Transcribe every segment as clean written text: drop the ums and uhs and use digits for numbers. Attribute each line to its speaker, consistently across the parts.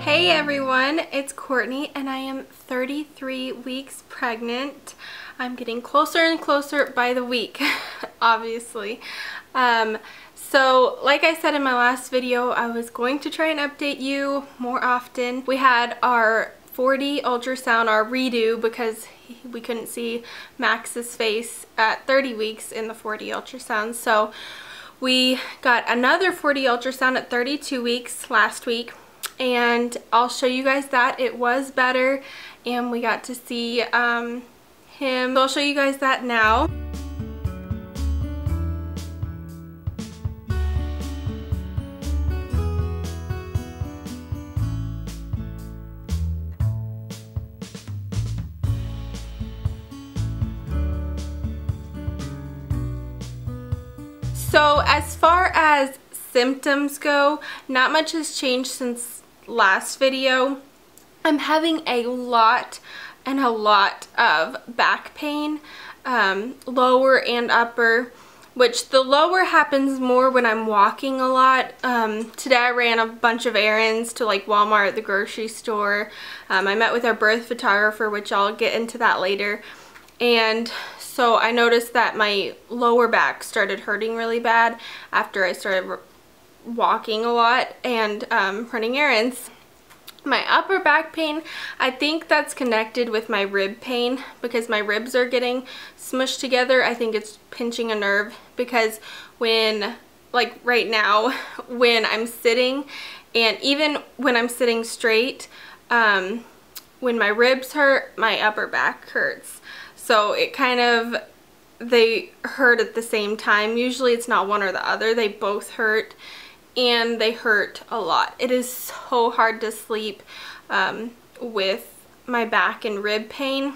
Speaker 1: Hey everyone, it's Courtney and I am 33 weeks pregnant. I'm getting closer and closer by the week, obviously. So like I said in my last video, I was going to try and update you more often. We had our 4D ultrasound, our redo, because we couldn't see Max's face at 30 weeks in the 4D ultrasound. So we got another 4D ultrasound at 32 weeks last week. And I'll show you guys that. It was better and we got to see him. So I'll show you guys that now. So as far as symptoms go, not much has changed since last video. I'm having a lot of back pain, lower and upper, which the lower happens more when I'm walking a lot. Today I ran a bunch of errands to like Walmart, the grocery store. I met with our birth photographer, which I'll get into that later. And so I noticed that my lower back started hurting really bad after I started walking a lot and running errands. My upper back pain, I think that's connected with my rib pain because my ribs are getting smushed together. I think it's pinching a nerve because when, like right now, when I'm sitting and even when I'm sitting straight, when my ribs hurt, my upper back hurts. So it kind of, they hurt at the same time. Usually it's not one or the other, they both hurt. And they hurt a lot. It is so hard to sleep with my back and rib pain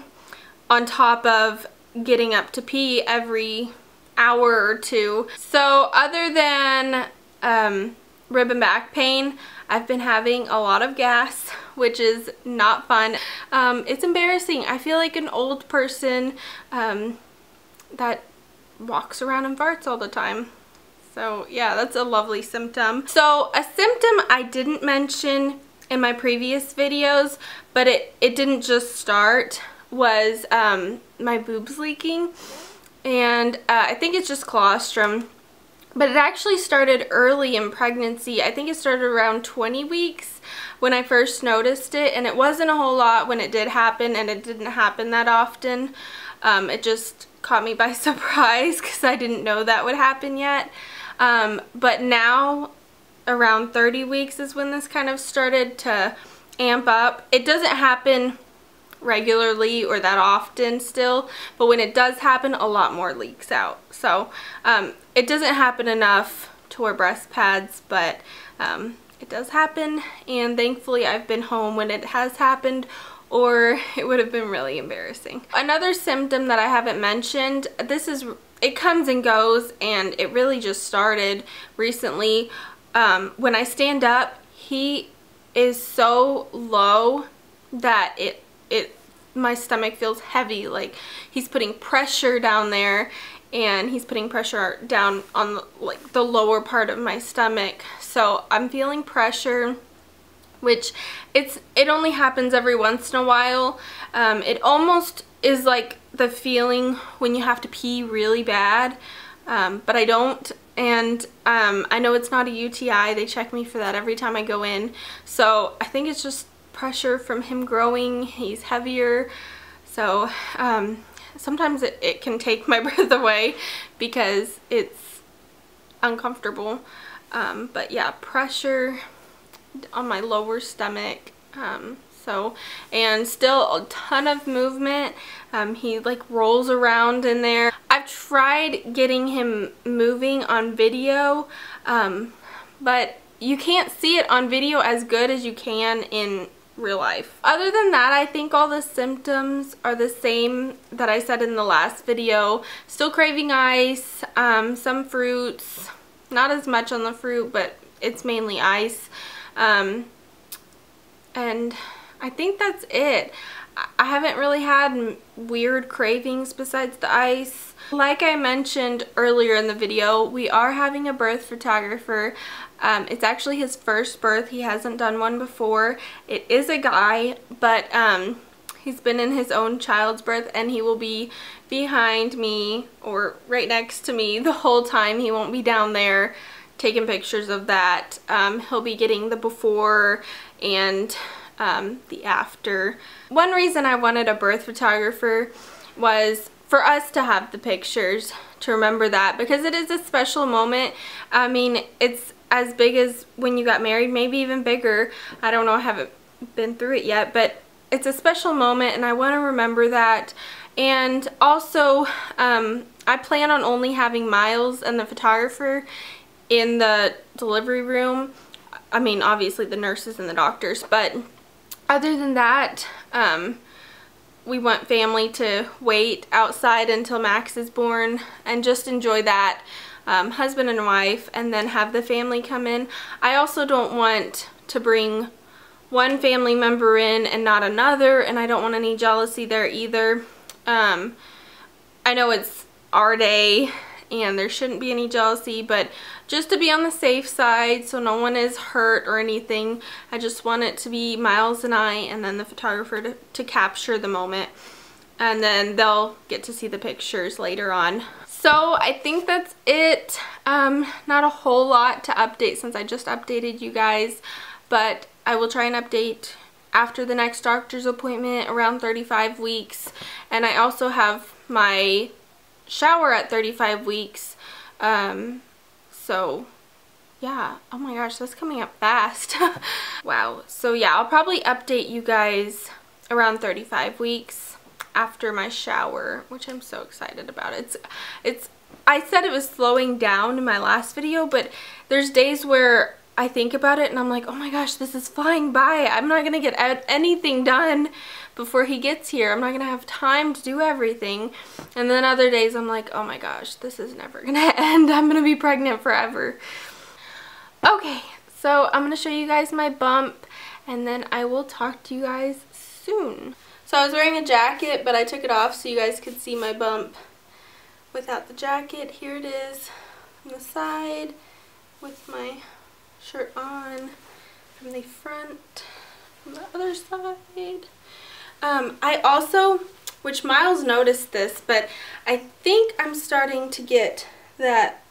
Speaker 1: on top of getting up to pee every hour or two. So other than rib and back pain, I've been having a lot of gas, which is not fun. It's embarrassing. I feel like an old person that walks around and farts all the time. So yeah, that's a lovely symptom. So a symptom I didn't mention in my previous videos, but it didn't just start, was my boobs leaking. And I think it's just colostrum. But it actually started early in pregnancy. I think it started around 20 weeks when I first noticed it. And it wasn't a whole lot when it did happen, and it didn't happen that often. It just caught me by surprise because I didn't know that would happen yet. But now around 30 weeks is when this kind of started to amp up. It doesn't happen regularly or that often still, but when it does happen, a lot more leaks out. So it doesn't happen enough to wear breast pads, but it does happen, and thankfully I've been home when it has happened, or it would have been really embarrassing. Another symptom that I haven't mentioned, it comes and goes, and it really just started recently. When I stand up, he is so low that my stomach feels heavy, like he's putting pressure down there, and he's putting pressure down on like the lower part of my stomach. So I'm feeling pressure, which it only happens every once in a while. It almost is like the feeling when you have to pee really bad, but I don't. And I know it's not a UTI. They check me for that every time I go in. So I think it's just pressure from him growing. He's heavier. So sometimes it can take my breath away because it's uncomfortable. But yeah, pressure on my lower stomach. And still a ton of movement. He like rolls around in there. I've tried getting him moving on video, but you can't see it on video as good as you can in real life. Other than that, I think all the symptoms are the same that I said in the last video. Still craving ice, some fruits, not as much on the fruit, but it's mainly ice. And I think that's it. I haven't really had weird cravings besides the ice. Like I mentioned earlier in the video, we are having a birth photographer. It's actually his first birth. He hasn't done one before. It is a guy, but he's been in his own child's birth, and he will be behind me or right next to me the whole time. He won't be down there taking pictures of that. He'll be getting the before and the after. One reason I wanted a birth photographer was for us to have the pictures to remember that, because it is a special moment. I mean, it's as big as when you got married, maybe even bigger. I don't know, I haven't been through it yet, but it's a special moment and I want to remember that. And also, I plan on only having Miles and the photographer in the delivery room. I mean, obviously the nurses and the doctors, but other than that, we want family to wait outside until Max is born and just enjoy that, husband and wife, and then have the family come in. I also don't want to bring one family member in and not another, and I don't want any jealousy there either. I know it's our day and there shouldn't be any jealousy, but just to be on the safe side so no one is hurt or anything, I just want it to be Miles and I, and then the photographer to capture the moment, and then they'll get to see the pictures later on. So I think that's it. Not a whole lot to update since I just updated you guys, but I will try and update after the next doctor's appointment around 35 weeks. And I also have my shower at 35 weeks. So yeah, oh my gosh, that's coming up fast. Wow. So yeah, I'll probably update you guys around 35 weeks after my shower, which I'm so excited about. I said it was slowing down in my last video, but there's days where I think about it and I'm like, oh my gosh, this is flying by. I'm not gonna get anything done before he gets here. I'm not gonna have time to do everything. And then other days I'm like, oh my gosh, this is never gonna end. I'm gonna be pregnant forever. Okay, so I'm gonna show you guys my bump and then I will talk to you guys soon. So I was wearing a jacket, but I took it off so you guys could see my bump without the jacket. Here it is on the side with my shirt on from the front, from the other side. I also, which Miles noticed this, but I think I'm starting to get that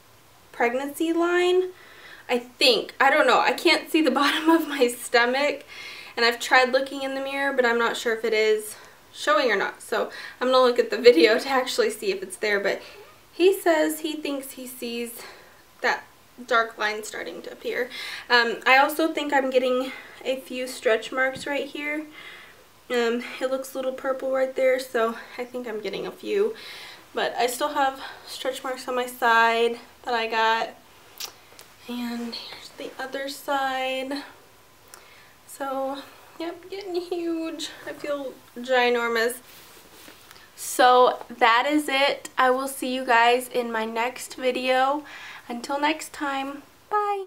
Speaker 1: pregnancy line. I think. I don't know. I can't see the bottom of my stomach, and I've tried looking in the mirror, but I'm not sure if it is showing or not. So I'm going to look at the video to actually see if it's there, but he says he thinks he sees that dark line starting to appear. I also think I'm getting a few stretch marks right here. It looks a little purple right there, so I think I'm getting a few. But I still have stretch marks on my side that I got. And here's the other side. So, yep, getting huge. I feel ginormous. So that is it. I will see you guys in my next video. Until next time, bye.